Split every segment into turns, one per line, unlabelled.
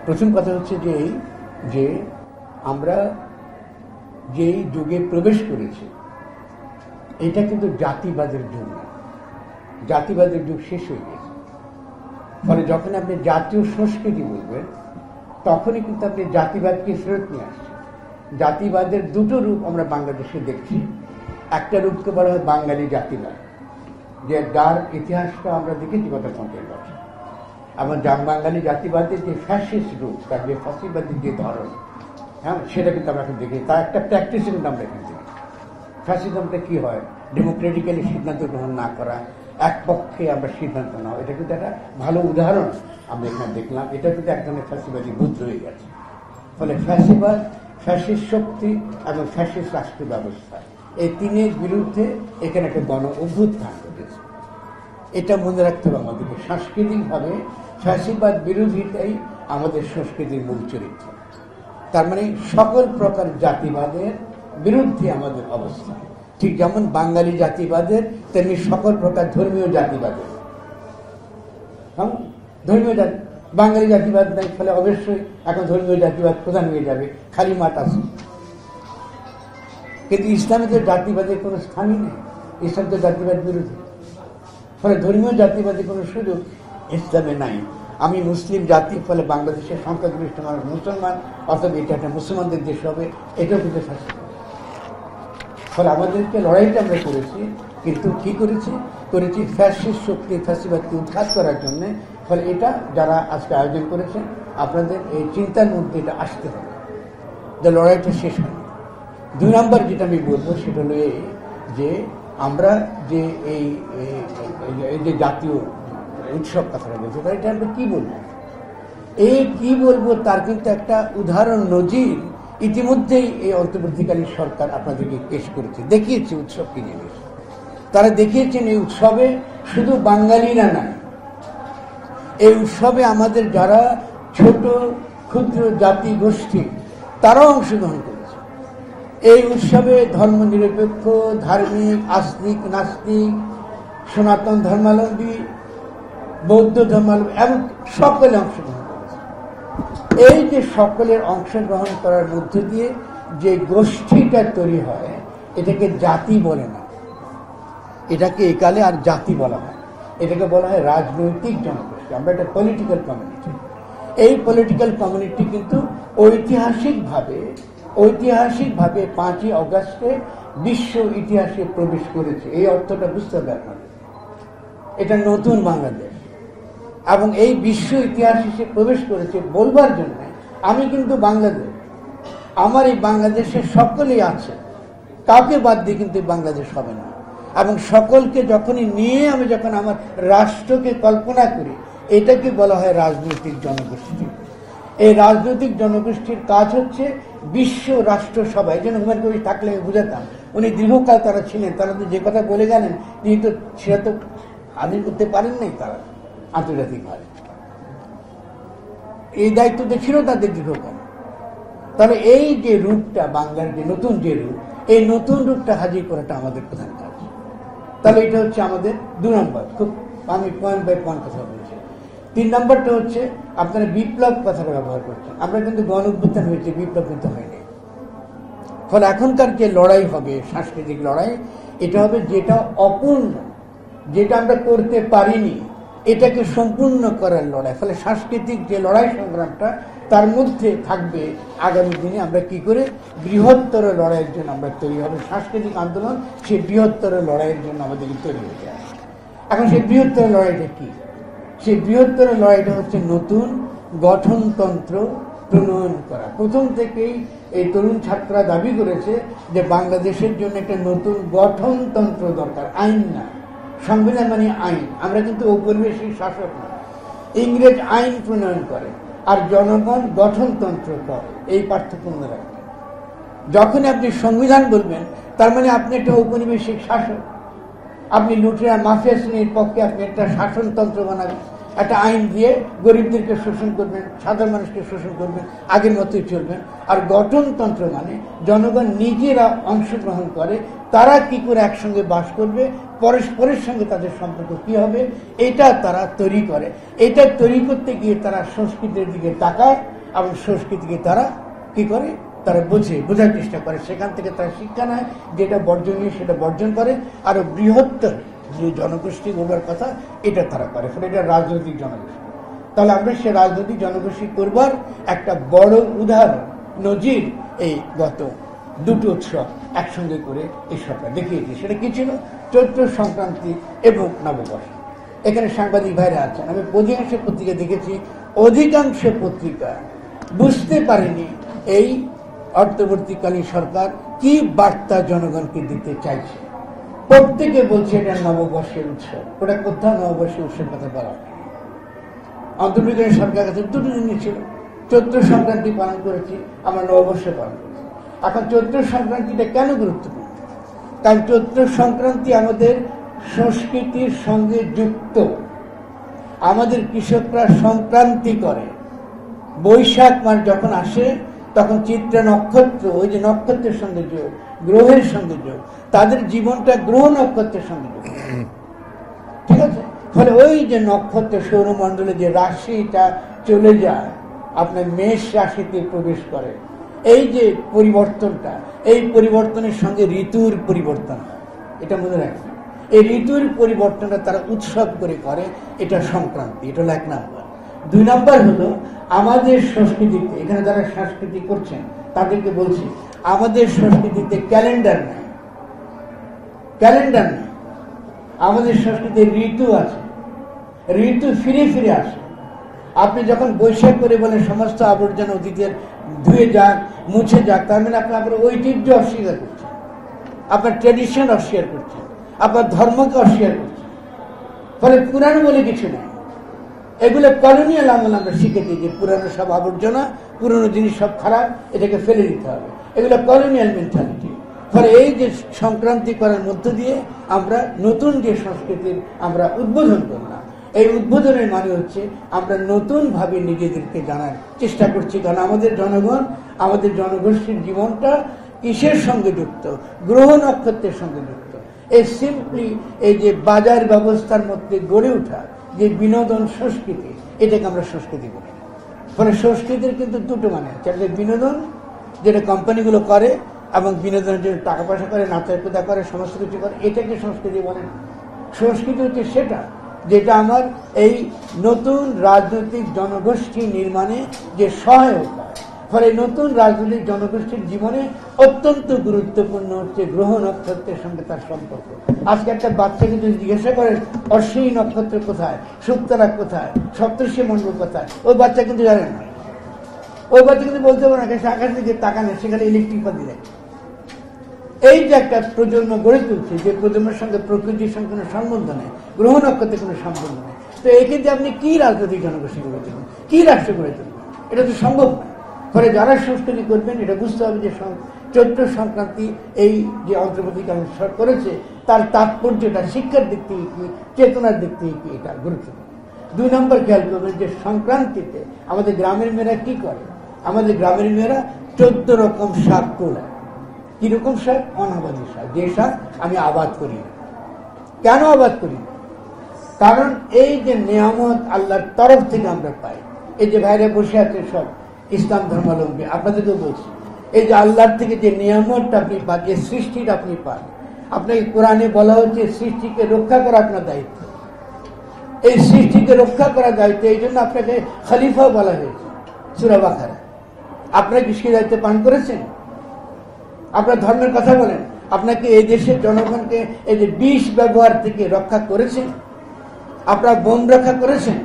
প্রথম কথা হচ্ছে যে আমরা যেই যুগে প্রবেশ করেছি এটা কিন্তু জাতিবাদের যুগ না, জাতিবাদের যুগ শেষ হয়ে গেছে। ফলে যখন আপনি জাতীয় সংস্কৃতি বলবেন তখনই কিন্তু আপনি জাতিবাদকে ফেরত নিয়ে আসছেন। জাতিবাদের দুটো রূপ আমরা বাংলাদেশে দেখছি। একটা রূপকে বলা হয় বাঙালি জাতিবাদ, যে যার ইতিহাসটা আমরা দেখেছি গত 50 বছর। এবং বাঙালি জাতিবাদের যে ফ্যাসিস্ট রূপ, তার যে ফাঁসিবাদী যে ধরন, হ্যাঁ, সেটা কিন্তু আমরা এখন দেখি। তার একটা প্র্যাকটিস কিন্তু আমরা এখানে দেখি। ফ্যাসিজমটা কি হয়? ডেমোক্রেটিক্যালি সিদ্ধান্ত গ্রহণ না করা, এক পক্ষে আমরা সিদ্ধান্ত নেওয়া, এটা কিন্তু একটা ভালো উদাহরণ আমরা এখানে দেখলাম। এটা কিন্তু এক ধরনের ফ্যাসিবাদী বুদ্ধ হয়ে গেছে। ফলে ফ্যাসিবাদ, ফ্যাসিস্ট শক্তি এবং ফ্যাসিস্ট রাষ্ট্র ব্যবস্থা, এই তিনের বিরুদ্ধে এখানে একটা গণ অভ্যুত্থান ঘটেছে। এটা মনে রাখতে হবে আমাদেরকে। সাংস্কৃতিকভাবে ফ্যাসিবাদ বিরোধিতাই আমাদের সংস্কৃতির মূল চরিত্র। তার মানে সকল প্রকার জাতিবাদের বিরুদ্ধে আমাদের অবস্থান। ঠিক যেমন বাঙালি জাতিবাদের, তেমনি সকল প্রকার ধর্মীয় জাতিবাদের। ধর্মীয় বাঙালি জাতিবাদ নাই, ফলে অবশ্যই এখন ধর্মীয় জাতিবাদ প্রধান হয়ে যাবে, খালি মাঠ আছে। কিন্তু ইসলামের জাতিবাদের কোনো স্থানই নেই, ইসলাম তো জাতিবাদ বিরোধী। ফলে ধর্মীয় জাতিবাদী কোনো সুযোগ ইসলামে নাই। আমি মুসলিম জাতি, ফলে বাংলাদেশের সংখ্যাগরিষ্ঠ মানুষ মুসলমান, অথবা এটা একটা মুসলমানদের দেশ হবে, এটাও কিন্তু শাসন। ফলে আমাদেরকে লড়াইটা আমরা করেছি, কিন্তু কি করেছি ফ্যাসিস্ট শক্তি, ফ্যাসিবাদকে উৎখাত করার জন্য। ফলে এটা যারা আজকে আয়োজন করেছেন, আপনাদের এই চিন্তার মধ্যে এটা আসতে হবে যে লড়াইটা শেষ হয়নি। 2 নম্বর যেটা আমি বলবো সেটা হলো যে আমরা যে এই যে জাতীয় উৎসব কথাটা বলছি, এটা আমরা কি বলবো? এই কি বলবো তার কিন্তু একটা উদাহরণ নজির ইতিমধ্যেই এই অন্তর্বর্তীকালীন সরকার আপনাদেরকে পেশ করেছে, দেখিয়েছে উৎসব কি জিনিস। তারা দেখিয়েছেন এই উৎসবে শুধু বাঙালিরা নাই, এই উৎসবে আমাদের যারা ছোট ক্ষুদ্র জাতি গোষ্ঠী তারাও অংশগ্রহণ করেছে। এই উৎসবে ধর্মনিরপেক্ষ, ধার্মিক, আস্তিক, নাস্তিক, সনাতন ধর্মাবলম্বী, বৌদ্ধ ধর্মাবলম্বী এবং সকলে অংশগ্রহণ করেছে। এই যে সকলের অংশগ্রহণ করার মধ্য দিয়ে যে গোষ্ঠীটা তৈরি হয়, এটাকে জাতি বলে না, এটাকে একালে আর জাতি বলা হয়, এটাকে বলা হয় রাজনৈতিক জনগোষ্ঠী। আমরা একটা পলিটিক্যাল কমিউনিটি। এই পলিটিক্যাল কমিউনিটি কিন্তু ঐতিহাসিকভাবে 5ই অগাস্টে বিশ্ব ইতিহাসে প্রবেশ করেছে। এই অর্থটা বুঝতে হবে আপনাদের। এটা নতুন বাংলাদেশ, এবং এই বিশ্ব ইতিহাস হিসেবে প্রবেশ করেছে বলবার জন্য আমি কিন্তু বাংলাদেশ, আমার এই বাংলাদেশের সকলেই আছে, কাউকে বাদ দিয়ে কিন্তু বাংলাদেশ হবে না। এবং সকলকে যখনই নিয়ে আমি যখন আমার রাষ্ট্রকে কল্পনা করি, এটাকে বলা হয় রাজনৈতিক জনগোষ্ঠী। এই রাজনৈতিক জনগোষ্ঠীর কাজ হচ্ছে বিশ্ব রাষ্ট্র সভা। এই জন্য হুমায়ুন কবির থাকলে আমি বুঝাতাম, উনি দীর্ঘকাল তারা ছিলেন, তারা তো যে কথা বলে গেলেন সেটা তো আদিন করতে পারেন নাই তারা আন্তর্জাতিকভাবে। এই দায়িত্বটা ছিল তাদের দীর্ঘকাল। তাহলে এই যে রূপটা, বাংলার যে নতুন যে রূপ, এই নতুন রূপটা হাজির করাটা আমাদের প্রধান কাজ। তাহলে এটা হচ্ছে আমাদের 2 নম্বর। খুব আমি পয়েন্ট বাই পয়েন্ট কথা বলছি। 3 নম্বরটা হচ্ছে আপনারা বিপ্লব কথাটা ব্যবহার করছেন। আমরা কিন্তু গণ অভ্যুত্থান হয়েছে, বিপ্লব কিন্তু হয়নি। ফলে এখনকার যে লড়াই হবে, সাংস্কৃতিক লড়াই, এটা হবে যেটা অপূর্ণ, যেটা আমরা করতে পারিনি, এটাকে সম্পূর্ণ করার লড়াই। ফলে সাংস্কৃতিক যে লড়াই সংগ্রামটা, তার মধ্যে থাকবে আগামী দিনে আমরা কি করে বৃহত্তর লড়াইয়ের জন্য আমরা তৈরি হবে। সাংস্কৃতিক আন্দোলন সেই বৃহত্তর লড়াইয়ের জন্য আমাদেরকে তৈরি হয়ে যায়। এখন সেই বৃহত্তর লড়াইটা কি? সেই বৃহত্তর লড়াইটা হচ্ছে নতুন গঠনতন্ত্র প্রণয়ন করা। প্রথম থেকেই এই তরুণ ছাত্ররা দাবি করেছে যে বাংলাদেশের জন্য একটা নতুন গঠনতন্ত্র দরকার, আইন না। সংবিধান মানে আইন। আমরা কিন্তু ঔপনিবেশিক শাসক না। ইংরেজ আইন প্রণয়ন করে আর জনগণ গঠনতন্ত্র করে, এই পার্থক্য মনে রাখবেন। যখন আপনি সংবিধান বলবেন, তার মানে আপনি একটা ঔপনিবেশিক শাসক। আপনি লুটেরা মাফিয়া শ্রেণীর পক্ষে আপনি একটা শাসনতন্ত্র বানাবেন, একটা আইন দিয়ে গরিবদেরকে শোষণ করবেন, সাধারণ মানুষকে শোষণ করবেন, আগের মতোই চলবেন। আর গঠনতন্ত্র মানে জনগণ নিজেরা অংশগ্রহণ করে, তারা কি করে একসঙ্গে বাস করবে, পরস্পরের সঙ্গে তাদের সম্পর্ক কি হবে, এটা তারা তৈরি করে। এটা তৈরি করতে গিয়ে তারা সংস্কৃতির দিকে তাকায় এবং সংস্কৃতিকে তারা কি করে, তারা বোঝার চেষ্টা করে। সেখান থেকে তারা শিক্ষা নেয়, যেটা বর্জনীয় সেটা বর্জন করে, আরো বৃহত্তর যে জনগোষ্ঠী গড়বার কথা এটা তারা করে। ফলে এটা রাজনৈতিক জনগোষ্ঠী। তাহলে আমরা সে রাজনৈতিক জনগোষ্ঠী করবার একটা বড় উদাহরণ, নজির এই গত দুটো উৎসব একসঙ্গে করে এই সবটা দেখিয়েছি। সেটা কি ছিল? চৈত্র সংক্রান্তি এবং নববর্ষ। এখানে সাংবাদিক ভাইরা আছেন, আমি অধিকাংশ পত্রিকা দেখেছি, অধিকাংশ পত্রিকা বুঝতে পারেনি এই অন্তর্বর্তীকালীন সরকার কি বার্তা জনগণকে দিতে চাইছে। প্রত্যেকে বলছে এটা নববর্ষের উৎসব, ওটা কোথাও নববর্ষের উৎসবের কথা বলা। অন্তর্বর্তীকালীন সরকার কাছে দুটো জিনিস ছিল, চৈত্র সংক্রান্তি পালন করেছি, আমরা নববর্ষ পালন করেছি। এখন চৈত্র সংক্রান্তিটা কেন গুরুত্বপূর্ণ? কারণ চৈত্র সংক্রান্তি আমাদের সংস্কৃতির সঙ্গে যুক্ত। আমাদের কৃষকরা সংক্রান্তি করে, বৈশাখ মাস যখন আসে তখন চিত্রা নক্ষত্র, ওই যে নক্ষত্রের সঙ্গে যোগ, গ্রহের সঙ্গে যোগ, তাদের জীবনটা গ্রহ নক্ষত্রের সঙ্গে যোগ, ঠিক আছে? ফলে ওই যে নক্ষত্র সৌরমণ্ডলে যে রাশিটা চলে যায়, আপনার মেষ রাশিতে প্রবেশ করে, এই যে পরিবর্তনটা, এই পরিবর্তনের সঙ্গে ঋতুর পরিবর্তন হয়, এটা মনে রাখবেন। এই ঋতুর পরিবর্তনটা তারা উৎসব করে, এটা সংক্রান্তি। এটা হলো 1 নাম্বার। 2 নাম্বার হলো আমাদের সংস্কৃতিতে, এখানে যারা সংস্কৃতি করছেন তাদেরকে বলছি, আমাদের সংস্কৃতিতে ক্যালেন্ডার নেই, ক্যালেন্ডার নেই। আমাদের সংস্কৃতিতে ঋতু আছে, ঋতু ফিরে ফিরে আসে। আপনি যখন বৈশাখ করে বলেন সমস্ত আবর্জনা অতীতের ধুয়ে যাক, মুছে যাক, তার মানে আপনি আপনার ঐতিহ্য অস্বীকার করছেন, আপনার ট্রেডিশন অস্বীকার করছেন, আপনার ধর্মকে অস্বীকার করছেন। ফলে পুরানো বলে কিছু নেই। এগুলো কলোনিয়াল আমল আমরা শিখেছি যে পুরানো সব আবর্জনা, পুরনো জিনিস সব খারাপ, এটাকে ফেলে দিতে হবে। এগুলো কলোনিয়াল মেন্টালিটি। ফলে এই যে সংক্রান্তি করার মধ্য দিয়ে আমরা নতুন যে সংস্কৃতির আমরা উদ্বোধন করলাম, এই উদ্বোধনের মানে হচ্ছে আমরা নতুন ভাবে নিজেদেরকে জানার চেষ্টা করছি। কারণ আমাদের জনগণ, আমাদের জনগোষ্ঠীর জীবনটা কিসের সঙ্গে যুক্ত? গ্রহ নক্ষত্রের সঙ্গে যুক্ত। এই সিম্পলি এই যে বাজার ব্যবস্থার মধ্যে গড়ে ওঠা যে বিনোদন সংস্কৃতি, এটাকে আমরা সংস্কৃতি বলি। ফলে সংস্কৃতির কিন্তু দুটো মানে আছে, একটা বিনোদন যেটা কোম্পানিগুলো করে এবং বিনোদনের জন্য টাকা পয়সা করে, নাচের পূজা করে, সমস্ত কিছু করে, এটাকে সংস্কৃতি বলে। সংস্কৃতি হচ্ছে সেটা যেটা আমার এই নতুন রাজনৈতিক জনগোষ্ঠী নির্মাণে যে সহায়ক হয়। ফলে নতুন রাজনৈতিক জনগোষ্ঠীর জীবনে অত্যন্ত গুরুত্বপূর্ণ হচ্ছে গ্রহ নক্ষত্রের সঙ্গে তার সম্পর্ক। আজকে একটা বাচ্চাকে যদি জিজ্ঞাসা করেন অশ্বিনী নক্ষত্র কোথায়, শুক্তারা কোথায়, সপ্তর্ষি মণ্ডল কোথায়, ওই বাচ্চা কিন্তু জানে না। ওই বাচ্চা কিন্তু বলতে পারে না, সে আকাশ দিকে তাকানে, সেখানে ইলেকট্রিক পাতি দেয়। এই যে একটা প্রজন্ম গড়ে তুলছে, যে প্রজন্মের সঙ্গে প্রকৃতির সঙ্গে কোনো সম্বন্ধ নেই, গ্রহ নক্ষত্রের কোনো সম্বন্ধ নেই, তো এক্ষেত্রে আপনি কি রাজনৈতিক জনগোষ্ঠী গড়ে তুলবেন, কি রাষ্ট্র গড়ে তুলবেন? এটা তো সম্ভব না। ফলে যারা সংস্কৃতি করবেন এটা বুঝতে হবে যে চৈত্র সংক্রান্তি এই যে অন্তর্বর্তীকালীন সরকার করেছে তার তাৎপর্যটা শিক্ষার দিক থেকে কি, চেতনার দিক থেকে কি, এটা গুরুত্বপূর্ণ। 2 নম্বর খেয়াল করবেন যে সংক্রান্তিতে আমাদের গ্রামের মেয়েরা কি করে। আমাদের গ্রামের মেয়েরা 14 রকম শাক তোলে। কিরকম শাক? অনাবাদী শাক, যে শাক আমি আবাদ করি না। কেন আবাদ করি না? কারণ এই যে নিয়ামত আল্লাহর তরফ থেকে আমরা পাই, এই যে ভাইরা বসে আছে সব ইসলাম ধর্মাবলম্বী, আপনাদেরকেও বলছি, এই যে আল্লাহর থেকে যে নিয়ামতটা আপনি পান, যে সৃষ্টিটা আপনি পান, আপনাকে কোরআনে বলা হচ্ছে সৃষ্টিকে রক্ষা করা আপনার দায়িত্ব। এই সৃষ্টিকে রক্ষা করার দায়িত্ব, এই জন্য আপনাকে খলিফাও বলা হয়েছে সূরা বাকারা। আপনারা কি সেই দায়িত্ব পালন করেছেন? আপনার ধর্মের কথা বলেন, আপনাকে এই দেশের জনগণকে এই যে বিষ ব্যবহার থেকে রক্ষা করেছেন, আপনার বন রক্ষা করেছেন,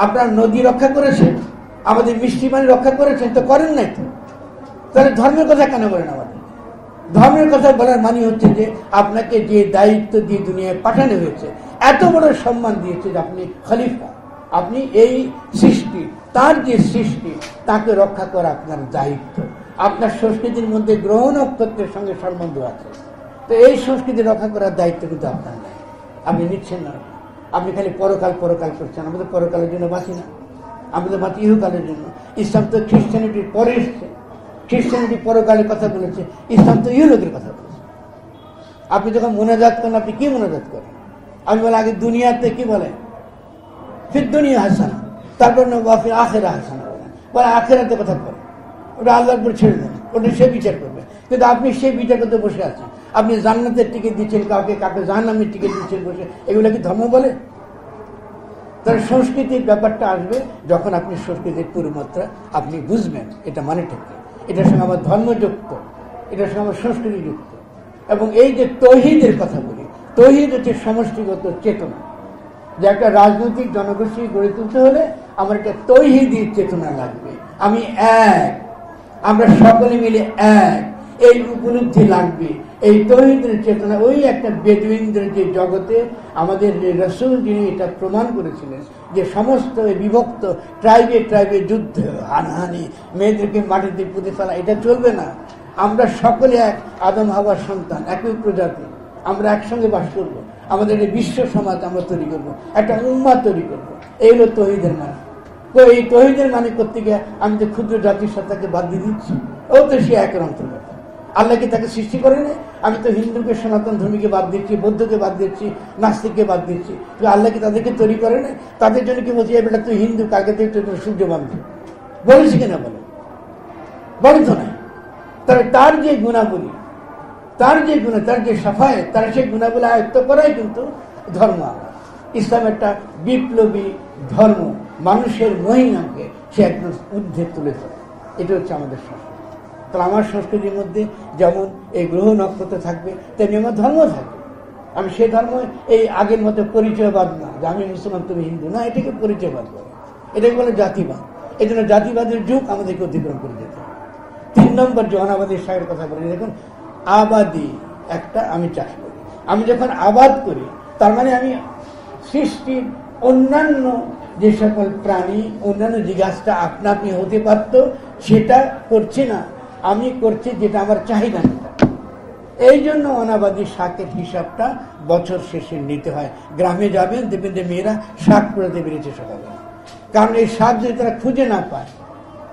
আপনার নদী রক্ষা করেছেন, আমাদের মিষ্টি পানি রক্ষা করেছেন, তো করেন নাই তো। তাহলে ধর্মের কথা কেন বলেন? আমাদের ধর্মের কথা বলার মানে হচ্ছে যে আপনাকে যে দায়িত্ব দিয়ে দুনিয়ায় পাঠানো হয়েছে, এত বড় সম্মান দিয়েছে যে আপনি খলিফা, আপনি এই সৃষ্টি, তার যে সৃষ্টি তাকে রক্ষা করা আপনার দায়িত্ব। আপনার সংস্কৃতির মধ্যে গ্রহ নক্ষত্রের সঙ্গে সম্বন্ধ আছে, তো এই সংস্কৃতি রক্ষা করার দায়িত্ব কিন্তু আপনার নাই, আপনি নিচ্ছেন না। আপনি খালি পরকাল পরকাল করছেন। আমরা তো পরকালের জন্য বাঁচি না, আমরা তো বাঁচি ইহকালের জন্য। ইসলাম তো খ্রিস্টানিটির পরে এসছে, খ্রিস্টানিটি পরকালের কথা বলেছে, ইসলাম তো ইহলোকের কথা বলেছে। আপনি যখন মোনাজাত করেন, আপনি কি মোনাজাত করেন? আমি বলে আগে দুনিয়াতে কি বলে, ফির দুনিয়া হাসানা, তারপর ফির আখেরা হাসানা বলে, আখেরাতে কথা বলে, ওটা আল্লাহর উপর ছেড়ে দেন, ওটা সে বিচার করবে। কিন্তু আপনি সেই বিচার করতে বসে আছেন। আপনি জান্নাতের টিকিট দিচ্ছেন কাউকে, কাউকে জাহান্নামের টিকিট দিচ্ছেন বসে, এগুলো কি ধর্ম বলে? তার সংস্কৃতির ব্যাপারটা আসবে যখন আপনি সংস্কৃতির পুরোমাত্রা আপনি বুঝবেন, এটা মানে ঠিক, এটার সঙ্গে আমার ধর্ম যুক্ত, এটার সঙ্গে আমার সংস্কৃতি যুক্ত। এবং এই যে তৌহিদের কথা বলি, তৌহিদ হচ্ছে সমষ্টিগত চেতনা, যে একটা রাজনৈতিক জনগোষ্ঠী গড়ে তুলতে হলে আমার একটা তৌহিদি চেতনা লাগবে। আমি এক, আমরা সকলে মিলে এক, এই উপলব্ধি লাগবে। এই তৌহিদের চেতনা ওই একটা বেদুইনদের যে জগতে আমাদের রাসূল যিনি এটা প্রমাণ করেছিলেন যে সমস্ত বিভক্ত ট্রাইবে ট্রাইবে যুদ্ধ, হানাহানি, মেয়েদেরকে মাটিতে পুঁতে ফেলা, এটা চলবে না। আমরা সকলে এক, আদম হাওয়ার সন্তান, একই প্রজাতি, আমরা একসঙ্গে বাস করবো। আমাদের এই বিশ্ব সমাজ আমরা তৈরি করবো, একটা উম্মাহ তৈরি করবো। এই হলো তৌহিদের মানে। তো এই তৌহিদের মানে করতে গিয়ে আমি তো ক্ষুদ্র জাতির সত্তাকে বাদ দিয়ে দিচ্ছি, ও তো সে একের অন্তর্গত। আল্লাহ কি তাকে সৃষ্টি করেনি? আমি তো হিন্দুকে, সনাতন ধর্মীকে বাদ দিচ্ছি, বৌদ্ধকে বাদ দিচ্ছি, নাস্তিককে বাদ দিচ্ছি, তো আল্লাহ কি তাদেরকে তৈরি করেনি? তাদের জন্য কি বলছি, এবার তুই হিন্দু, কালকে থেকে তুই সূর্য বাঁধবি, বলেছি কিনা বলে? বলে তো নাই। তবে তার যে গুণাবলী, তার যে গুণ, তার যে সাফায়েত, তার সেই গুণাবলী আয়ত্ত করাই কিন্তু ধর্ম। ইসলাম একটা বিপ্লবী ধর্ম, মানুষের মহিমাকে সে একদম ঊর্ধ্বে তুলে ধরে। এটা হচ্ছে আমাদের সংস্কৃতি। তাহলে আমার সংস্কৃতির মধ্যে যেমন এই গ্রহ নক্ষত্র থাকবে, তেমনি আমার ধর্ম থাকবে। আমি সে ধর্ম এই আগের মতো পরিচয়বাদ না, যে আমি মুসলমান তুমি হিন্দু, না, এটাকে পরিচয়বাদ বলে, এটাকে বলে জাতিবাদ। এই জন্য জাতিবাদের যুগ আমাদেরকে অতিক্রম করে যেতে হবে। 3 নম্বর যে অনাবাদী সাহের কথা বলি, দেখুন, আবাদি একটা, আমি চাষ করি, আমি যখন আবাদ করি তার মানে আমি সৃষ্টির অন্যান্য যে সকল প্রাণী, অন্যান্য যে গাছটা আপনা আপনি হতে পারত সেটা করছি না, আমি করছি যেটা আমার চাহিদা নেই। এই জন্য অনাবাদী শাকের হিসাবটা বছর শেষে নিতে হয়। গ্রামে যাবেন, দেখবেন যে মেয়েরা শাক কুড়াতে বেরিয়েছে সকালবেলা, কারণ এই শাক যদি তারা খুঁজে না পায়,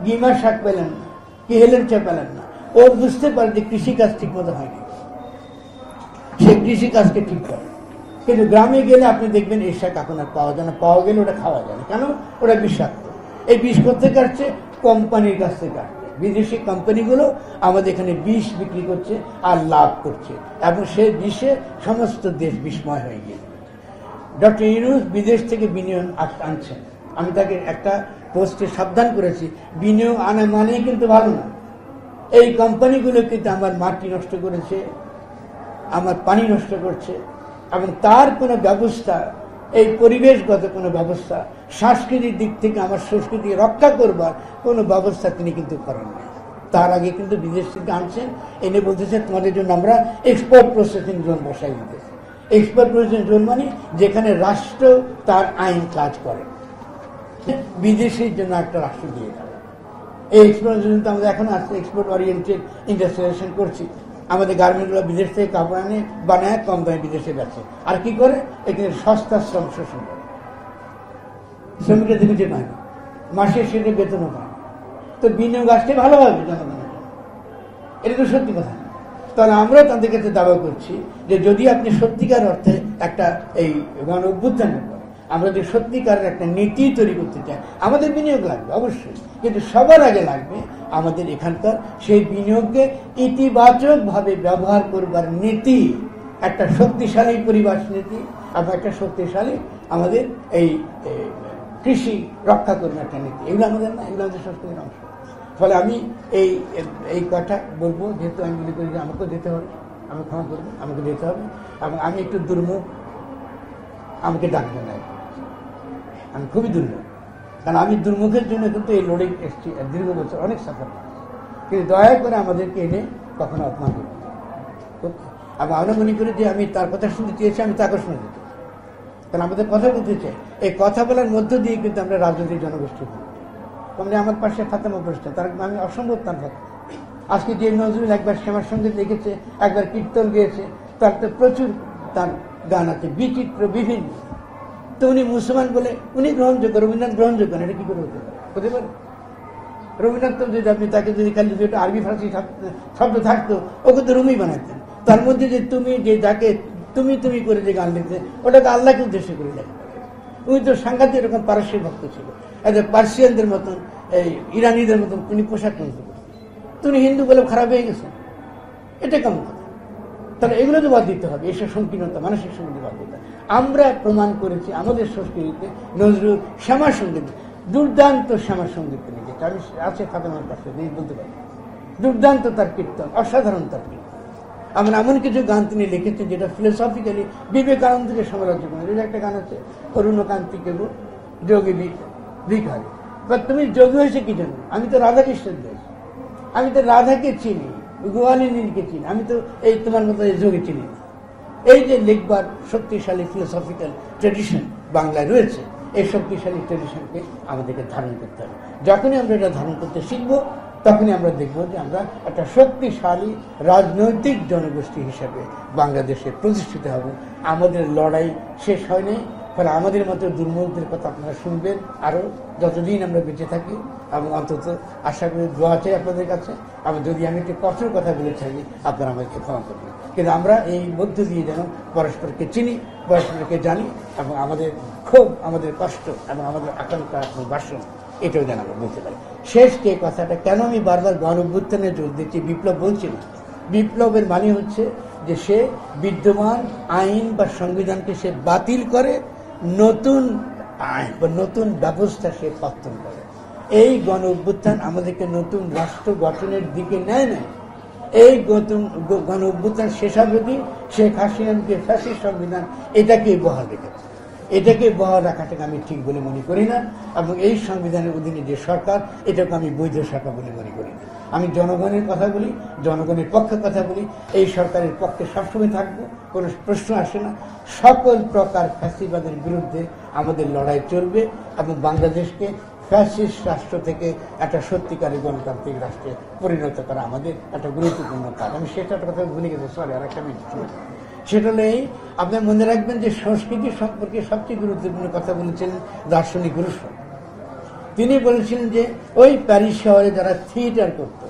গিমার শাক পেলেন না, কি হেলেঞ্চা পেলেন না, ও বুঝতে পারে যে কৃষিকাজ ঠিক মতো হয়নি, সে কৃষিকাজকে ঠিক করে। কিন্তু গ্রামে গেলে আপনি দেখবেন এই শাক এখন আর পাওয়া যায় না, পাওয়া গেলে ওটা খাওয়া যায় না। কেন? ওটা বিষাক্ত। এই বিষ করতে কাটছে কোম্পানির কাছ থেকে কাটছে, বিদেশি কোম্পানিগুলো আমাদের এখানে বিষ বিক্রি করছে আর লাভ করছে, এবং সেই বিষে সমস্ত দেশ বিস্ময় হয়ে গিয়েছে। ডক্টর ইউনূস বিদেশ থেকে বিনিয়োগ আনছেন, আমি তাকে একটা পোস্টে সাবধান করেছি, বিনিয়োগ আনা মানেই কিন্তু ভালো না। এই কোম্পানিগুলো কিন্তু আমার মাটি নষ্ট করেছে, আমার পানি নষ্ট করছে, এবং তার কোনো ব্যবস্থা, এই পরিবেশগত কোনো ব্যবস্থা, সাংস্কৃতিক দিক থেকে আমার সংস্কৃতি রক্ষা করবার কোনো ব্যবস্থা তিনি কিন্তু করেন না। তার আগে কিন্তু বিদেশ থেকে আনছেন, এনে বলতেছে তোমাদের জন্য আমরা এক্সপোর্ট প্রসেসিং জোন বসাই দিতেছি। এক্সপোর্ট প্রসেসিং জোন মানে যেখানে রাষ্ট্র তার আইন কাজ করে, বিদেশির জন্য একটা রাষ্ট্র দিয়ে দেবে। এই এক্সপোর্ট জোন তো আমাদের এখন আসছে, এক্সপোর্ট ওরিয়েন্টেড ইন্ডাস্ট্রিয়ালাইজেশন করছি। আমাদের গার্মেন্টগুলো বিদেশ থেকে কাপড় আনে, বানায়, কম দামে বিদেশে বেচে। আর কি করে? এখানে সস্তা শ্রম শোষণ করে, শ্রমিকরা দেখে পায় না, মাসের শেষে বেতনও পায় না। তো বিনিয়োগ আসতে ভালোভাবে জনগণের, এটা তো সত্যি কথা। তাহলে আমরা তাদের কাছে দাবা করছি যে যদি আপনি সত্যিকার অর্থে একটা এই গণ অভ্যুত্থানের পরে আমরা যদি সত্যিকারের একটা নীতি তৈরি করতে চাই, আমাদের বিনিয়োগ লাগবে অবশ্যই, কিন্তু সবার আগে লাগবে আমাদের এখানকার সেই বিনিয়োগকে ইতিবাচক ভাবে ব্যবহার করবার নীতি, একটা শক্তিশালী পরিবেশ নীতি, এবং একটা শক্তিশালী আমাদের এই কৃষি রক্ষা করবে একটা নীতি। এগুলো আমাদের না, এগুলো আমাদের সংস্কৃতির অংশ। ফলে আমি এই কথা বলবো, যেহেতু আমি মনে করি যে আমাকেও যেতে হবে, আমি ক্ষমা করবো, আমাকে যেতে হবে, এবং আমি একটু দুর্মুখ, আমাকে ডাকবে না, আমি খুবই দুর্মুখ, কারণ আমি দুর্মুখের জন্য কিন্তু এই লড়াই এসেছি দীর্ঘ বছর, অনেক সাফার, কিন্তু দয়া করে আমাদেরকে এনে কখনো অপমান করবে। এবং আমরা মনে করি যে আমি তার কথা শুনতে চেয়েছি, আমি তাকে শুনে দিতে, কারণ আমাদের কথা বলতে চাই। এই কথা বলার মধ্য দিয়ে কিন্তু আমরা রাজনৈতিক জনগোষ্ঠী হই। মানে আমার পাশে ফাতেমা বসছে, তার আমি অসম্ভব তার ভক্ত। আজকে যে নজরুল একবার শ্যামার সঙ্গে লিখেছে, একবার কীর্তন গিয়েছে, তার তো প্রচুর তার গান আছে, বিচিত্র বিভিন্ন। তো উনি মুসলমান বলে উনি গ্রহণযোগ্য, রবীন্দ্রনাথ গ্রহণযোগ্য না, এটা কি করে হতে পারে? রবীন্দ্রনাথ যদি আপনি তাকে যদি খালি যদি আরবি ফার্সি শব্দ থাকতো ওকে তো রুমি বানাতেন। তার মধ্যে যে তুমি যে যাকে তুমি তুমি করে যে গান লিখতে ওটাকে আল্লাহকে উদ্দেশ্য করে লেখা। উনি তো সাংঘাতিক এরকম পারস্যের ভক্ত ছিল, পার্সিয়ানদের মতন এই ইরানিদের মতন উনি পোশাক কিনতে পারেন। তুমি হিন্দু বলে খারাপ হয়ে গেছে, এটা কেমন কথা? তাহলে এগুলো তো বাদ দিতে হবে, এসব সংকীর্ণতা মানসিক সংগীত বাদ দিতে হবে। আমরা প্রমাণ করেছি আমাদের সংস্কৃতিতে নজরুল শ্যামা সঙ্গীত, দুর্দান্ত শ্যামা সঙ্গীত লিখেছে। আমি আছে ফাতেমার পাশে বলতে পারি, দুর্দান্ত তার কীর্তন, অসাধারণ তার কীর্তন। আমরা এমন কিছু গান তিনি লিখেছেন যেটা ফিলোসফিক্যালি বিবেকানন্দকে সমালোচনা করে। একটা গান আছে অরুণকান্তিকে যোগী ভিখারি, বা তুমি যোগী হয়েছে কি জন্য? আমি তো রাধাকৃষ্ণের দেশ, আমি তো রাধাকে চিনি, গোয়ালিনীকে চিনি, আমি তো এই তোমার মতো যোগী চিনি না। এই যে লিখবার শক্তিশালী ফিলোসফিক্যাল ট্রেডিশন বাংলায় রয়েছে, এই শক্তিশালী ট্রেডিশনকে আমাদেরকে ধারণ করতে হবে। যখনই আমরা এটা ধারণ করতে শিখবো তখনই আমরা দেখব যে আমরা একটা শক্তিশালী রাজনৈতিক জনগোষ্ঠী হিসেবে বাংলাদেশে প্রতিষ্ঠিত হব। আমাদের লড়াই শেষ হয়নি, ফলে আমাদের মতো দুর্মুখদের কথা আপনারা শুনবেন আরও যতদিন আমরা বেঁচে থাকি। এবং অন্তত আশা করি দোয়া চাই আপনাদের কাছে। এবং যদি আমি একটু কঠোর কথা বলে থাকি আপনারা আমাকে ক্ষমা করবেন, কিন্তু আমরা এই মধ্য দিয়ে যেন পরস্পরকে চিনি, পরস্পরকে জানি, এবং আমাদের ক্ষোভ, আমাদের কষ্ট এবং আমাদের আকাঙ্ক্ষা এবং বাসন এটাও যেন আমরা বুঝতে পারি। শেষ যে কথাটা কেন আমি বারবার গণ অভ্যুত্থানে জোর দিচ্ছি, বিপ্লব বলছি না। বিপ্লবের মানে হচ্ছে যে সে বিদ্যমান আইন বা সংবিধানকে সে বাতিল করে, নতুন আইন বা নতুন ব্যবস্থা সে পত্তন করে। এই গণ অভ্যুত্থান আমাদেরকে নতুন রাষ্ট্র গঠনের দিকে নেয় না। এই গণ অভ্যুত্থান শেষাবধি শেখ হাসিনার যে ফ্যাসিস্ট সংবিধান এটাকেই বহাল রেখেছে। এটাকে বহাল রাখাটাকে আমি ঠিক বলে মনে করি না, এবং এই সংবিধানের অধীনে যে সরকার এটাকে আমি বৈধ সরকার বলে মনে করি না। আমি জনগণের কথা বলি, জনগণের পক্ষে কথা বলি, এই সরকারের পক্ষে সবসময় থাকবো, কোনো প্রশ্ন আসে না। সকল প্রকার ফ্যাসিবাদের বিরুদ্ধে আমাদের লড়াই চলবে, এবং বাংলাদেশকে ফ্যাসিস্ট রাষ্ট্র থেকে একটা সত্যিকারের গণতান্ত্রিক রাষ্ট্রে পরিণত করা আমাদের একটা গুরুত্বপূর্ণ কাজ। আমি সেটা কথা ভুলে গেছি, সরি, আর একটা মিনিট। সেটা নেই, আপনি মনে রাখবেন যে সংস্কৃতি সম্পর্কে সবচেয়ে গুরুত্বপূর্ণ কথা বলেছিলেন দার্শনিক রুশো। তিনি বলেছিলেন যে ওই প্যারিস শহরে যারা থিয়েটার করতো,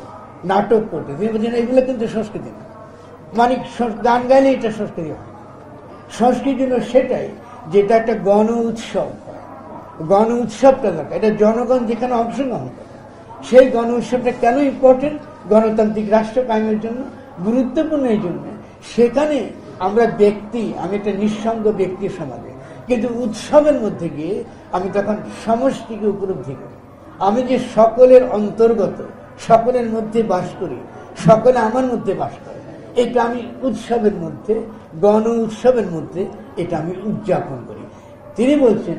নাটক করতো, তিনি বলছেন এগুলো কিন্তু সংস্কৃতি না। মানে গান গাইলে এটা সংস্কৃতি হয়। সংস্কৃতি হলো সেটাই যেটা একটা গণ উৎসব, গণ উৎসবটা দরকার, এটা জনগণ যেখানে অংশগ্রহণ করে। সেই গণ উৎসবটা কেন ইম্পর্টেন্ট? গণতান্ত্রিক রাষ্ট্র কায়েমের জন্য গুরুত্বপূর্ণ। এই জন্য সেখানে আমরা ব্যক্তি, আমি একটা নিঃসঙ্গ ব্যক্তি সমাজে, কিন্তু উৎসবের মধ্যে গিয়ে আমি তখন সমষ্টিকে উপলব্ধি করি। আমি যে সকলের অন্তর্গত, সকলের মধ্যে বাস করি, সকলে আমার মধ্যে বাস করে, এটা আমি উৎসবের মধ্যে, গণ উৎসবের মধ্যে এটা আমি উদযাপন করি। তিনি বলছেন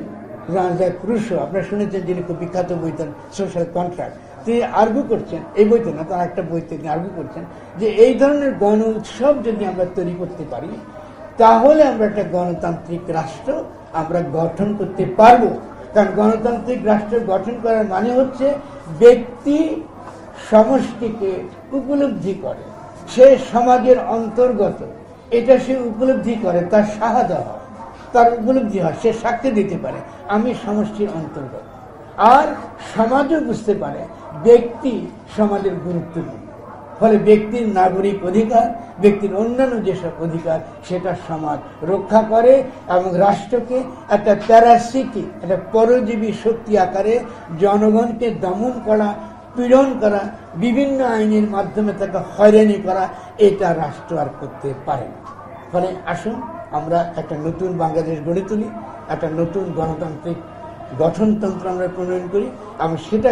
রাজা রুশো, আপনারা শুনেছেন, যিনি খুব বিখ্যাত বইতেন সোশ্যাল কন্ট্রাক্ট, তিনি আর্গু করছেন, এই বইতে না, তার একটা বইতে তিনি আর্গু করছেন যে এই ধরনের গণ উৎসব যদি আমরা তৈরি করতে পারি তাহলে আমরা একটা গণতান্ত্রিক রাষ্ট্র আমরা গঠন করতে পারবো। কারণ গণতান্ত্রিক রাষ্ট্র গঠন করার মানে হচ্ছে ব্যক্তি সমষ্টিকে উপলব্ধি করে, সে সমাজের অন্তর্গত, এটা সে উপলব্ধি করে, তার শাহাদা হয়, তার উপলব্ধি হয়, সে সাক্ষ্য দিতে পারে আমি সমষ্টির অন্তর্গত। আর সমাজও বুঝতে পারে ব্যক্তি সমাজের গুরুত্বপূর্ণ। ফলে ব্যক্তির নাগরিক অধিকার, ব্যক্তির অন্যান্য যেসব অধিকার, সেটা সমাজ রক্ষা করে এবং রাষ্ট্রকে একটা প্যারাসিটিক, একটা পরজীবী শক্তি আকারে জনগণকে দমন করা, পীড়ন করা, বিভিন্ন আইনের মাধ্যমে তাকে হয়রানি করা, এটা রাষ্ট্র আর করতে পারে না। ফলে আসুন আমরা একটা নতুন বাংলাদেশ গড়ে তুলি, একটা নতুন গণতান্ত্রিক গঠনতন্ত্র আমরা প্রণয়ন করি, এবং সেটা